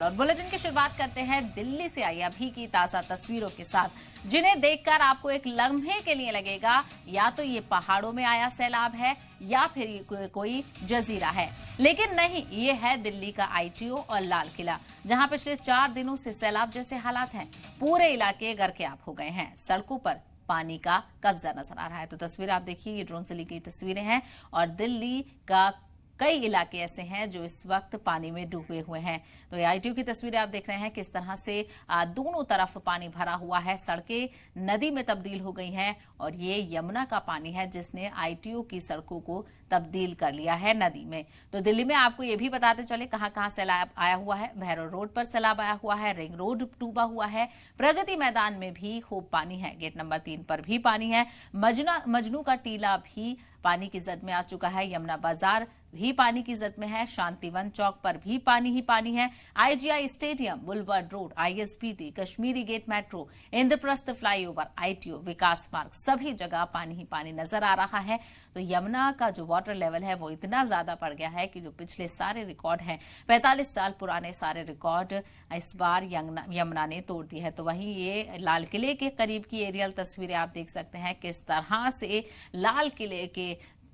और बुलेटिन की शुरुआत करते हैं दिल्ली से आई अभी की ताजा तस्वीरों के साथ, जिन्हें देखकर आपको एक लम्हे के लिए लगेगा या तो ये पहाड़ों में आया सैलाब है या फिर ये कोई जजीरा है। लेकिन नहीं, ये है दिल्ली का आईटीओ और लाल किला, जहां पिछले 4 दिनों से सैलाब जैसे हालात हैं। पूरे इलाके गर्क-ए-आब हो गए हैं, सड़कों पर पानी का कब्जा नजर आ रहा है। तो तस्वीर आप देखिए, ये ड्रोन से ली गई तस्वीरें हैं और दिल्ली का कई इलाके ऐसे हैं जो इस वक्त पानी में डूबे हुए हैं। तो ये आईटीओ की तस्वीरें आप देख रहे हैं, किस तरह से दोनों तरफ पानी भरा हुआ है, सड़कें नदी में तब्दील हो गई हैं और ये यमुना का पानी है जिसने आईटीओ की सड़कों को तब्दील कर लिया है नदी में। तो दिल्ली में आपको ये भी बताते चले कहां-कहां सैलाब आया हुआ है। भैरव रोड पर सैलाब आया हुआ है, रिंग रोड डूबा हुआ है, प्रगति मैदान में भी खूब पानी है, गेट नंबर 3 पर भी पानी है, मजनू का टीला भी पानी की जद में आ चुका है, यमुना बाजार भी पानी की जद में है, शांतिवन चौक पर भी पानी ही पानी है, IGI stadium, boulevard road, ISBT, Kashmiri gate metro, Indraprastha flyover, ITO, Vikas Marg, सभी जगह पानी ही पानी नजर आ रहा है। तो यमुना का जो वाटर लेवल है वो इतना ज्यादा बढ़ गया है कि जो पिछले सारे रिकॉर्ड हैं, 45 साल पुराने सारे रिकॉर्ड इस बार यमुना ने तोड़ दी है। तो वहीं ये लाल किले के करीब की एरियल तस्वीरें आप देख सकते हैं, किस तरह से लाल किले के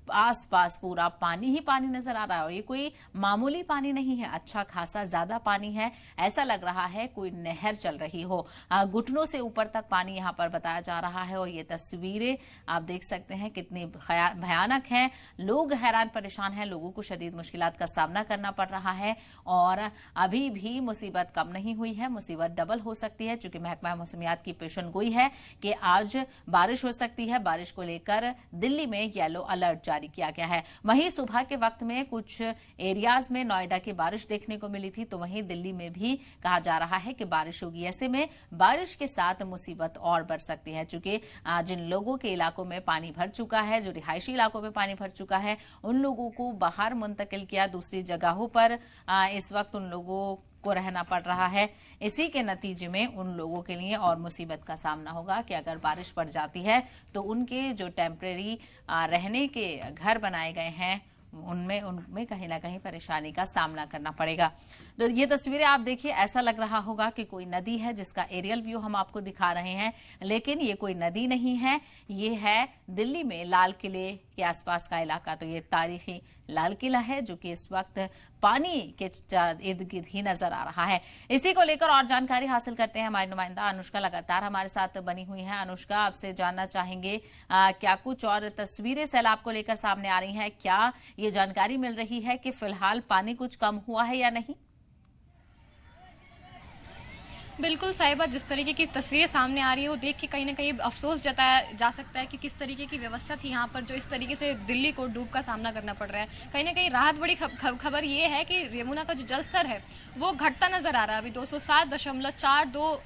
आसपास पूरा पानी ही पानी नजर आ रहा है। और ये कोई मामूली पानी नहीं है, अच्छा खासा ज्यादा पानी है, ऐसा लग रहा है कोई नहर चल रही हो। घुटनों से ऊपर तक पानी यहाँ पर बताया जा रहा है और ये तस्वीरें आप देख सकते हैं कितनी भयानक हैं। लोग हैरान परेशान हैं, लोगों को शदीद मुश्किलात का सामना करना पड़ रहा है और अभी भी मुसीबत कम नहीं हुई है, मुसीबत डबल हो सकती है, चूंकि महकमा मौसमियात की पेशन गोई है कि आज बारिश हो सकती है। बारिश को लेकर दिल्ली में येलो अलर्ट जारी किया गया है। वहीं सुबह के वक्त में कुछ एरियाज में नोएडा की बारिश देखने को मिली थी, तो वहीं दिल्ली में भी कहा जा रहा है कि बारिश होगी। ऐसे में बारिश के साथ मुसीबत और बढ़ सकती है, चूंकि जिन लोगों के इलाकों में पानी भर चुका है, जो रिहायशी इलाकों में पानी भर चुका है, उन लोगों को बाहर मुंतकिल किया दूसरी जगहों पर। इस वक्त उन लोगों को रहना पड़ रहा है। इसी के नतीजे में उन लोगों के लिए और मुसीबत का सामना होगा कि अगर बारिश पड़ जाती है तो उनके जो टेम्परेरी रहने के घर बनाए गए हैं उनमें कहीं ना कहीं परेशानी का सामना करना पड़ेगा। तो ये तस्वीरें आप देखिए, ऐसा लग रहा होगा कि कोई नदी है जिसका एरियल व्यू हम आपको दिखा रहे हैं, लेकिन ये कोई नदी नहीं है, ये है दिल्ली में लाल किले के आसपास का इलाका। तो ये तारीखी लाल किला है जो कि इस वक्त पानी के इर्द गिर्द ही नजर आ रहा है। इसी को लेकर और जानकारी हासिल करते हैं, हमारी नुमाइंदा अनुष्का लगातार हमारे साथ बनी हुई है। अनुष्का, आपसे जानना चाहेंगे क्या कुछ और तस्वीरें सैलाब को लेकर सामने आ रही हैं, क्या ये जानकारी मिल रही है कि फिलहाल पानी कुछ कम हुआ है या नहीं? बिल्कुल साहिबा, जिस तरीके की तस्वीरें सामने आ रही है वो देख के कहीं ना कहीं अफसोस जताया जा सकता है कि किस तरीके की व्यवस्था थी यहाँ पर, जो इस तरीके से दिल्ली को डूब का सामना करना पड़ रहा है। कहीं ना कहीं राहत बड़ी खबर ये है कि यमुना का जो जल स्तर है वो घटता नजर आ रहा है। अभी 207.42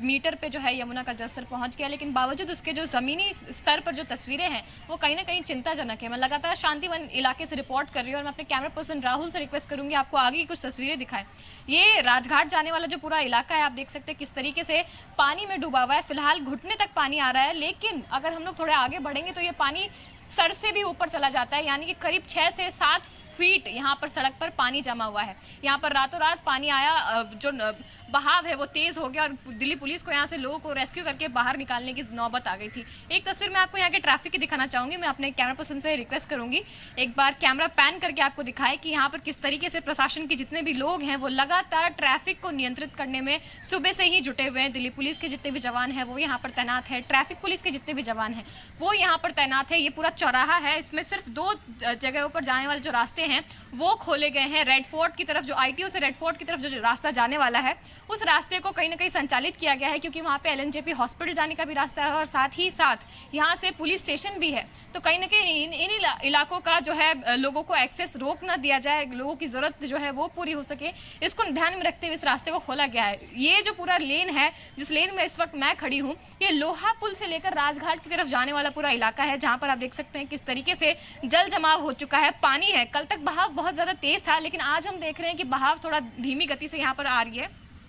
मीटर पे जो है यमुना का जल स्तर पहुँच गया, लेकिन बावजूद उसके जो ज़मीनी स्तर पर जो तस्वीरें हैं वो कहीं ना कहीं चिंताजनक है। मैं लगातार शांतिवन इलाके से रिपोर्ट कर रही हूँ और मैं अपने कैमरा पर्सन राहुल से रिक्वेस्ट करूँगी आपको आगे की कुछ तस्वीरें दिखाएं। ये राजघाट जाने वाला जो पूरा इलाका है, आप देख सकते हैं किस तरीके से पानी में डूबा हुआ है। फिलहाल घुटने तक पानी आ रहा है, लेकिन अगर हम लोग थोड़े आगे बढ़ेंगे तो ये पानी सर से भी ऊपर चला जाता है, यानी कि करीब 6 से 7 फीट यहाँ पर सड़क पर पानी जमा हुआ है। यहाँ पर रातों रात पानी आया, जो बहाव है वो तेज हो गया और दिल्ली पुलिस को यहाँ से लोगों को रेस्क्यू करके बाहर निकालने की नौबत आ गई थी। एक तस्वीर मैं आपको यहाँ के ट्रैफिक की दिखाना चाहूंगी। मैं अपने कैमरा पर्सन से रिक्वेस्ट करूंगी एक बार कैमरा पैन करके आपको दिखाए कि यहाँ पर किस तरीके से प्रशासन के जितने भी लोग हैं वो लगातार ट्रैफिक को नियंत्रित करने में सुबह से ही जुटे हुए हैं। दिल्ली पुलिस के जितने भी जवान हैं वो यहाँ पर तैनात है, ट्रैफिक पुलिस के जितने भी जवान हैं वो यहाँ पर तैनात है। ये पूरा चौराहा है, इसमें सिर्फ 2 जगहों पर जाने वाले जो रास्ते हैं वो खोले गए हैं। रेड फोर्ट की तरफ, जो आईटीओ से रेड फोर्ट की तरफ जो रास्ता जाने वाला है उस रास्ते को कहीं ना कहीं संचालित किया गया है, क्योंकि वहाँ पे एलएनजेपी हॉस्पिटल जाने का भी रास्ता है और साथ ही साथ यहाँ से पुलिस स्टेशन भी है। तो कहीं ना कहीं इन इलाकों का जो है लोगों को एक्सेस रोक ना दिया जाए, लोगों की जरूरत जो है वो पूरी हो सके, इसको ध्यान में रखते हुए इस रास्ते को खोला गया है। ये जो पूरा लेन है, जिस लेन में इस वक्त मैं खड़ी हूँ, ये लोहा पुल से लेकर राजघाट की तरफ जाने वाला पूरा इलाका है, जहाँ पर आप देख सकते हैं किस तरीके से जल जमाव हो चुका है। पानी है, कल तक बहाव बहुत ज्यादा तेज था, लेकिन आज हम देख रहे हैं कि बहाव थोड़ा धीमी गति से यहाँ पर आ रही है।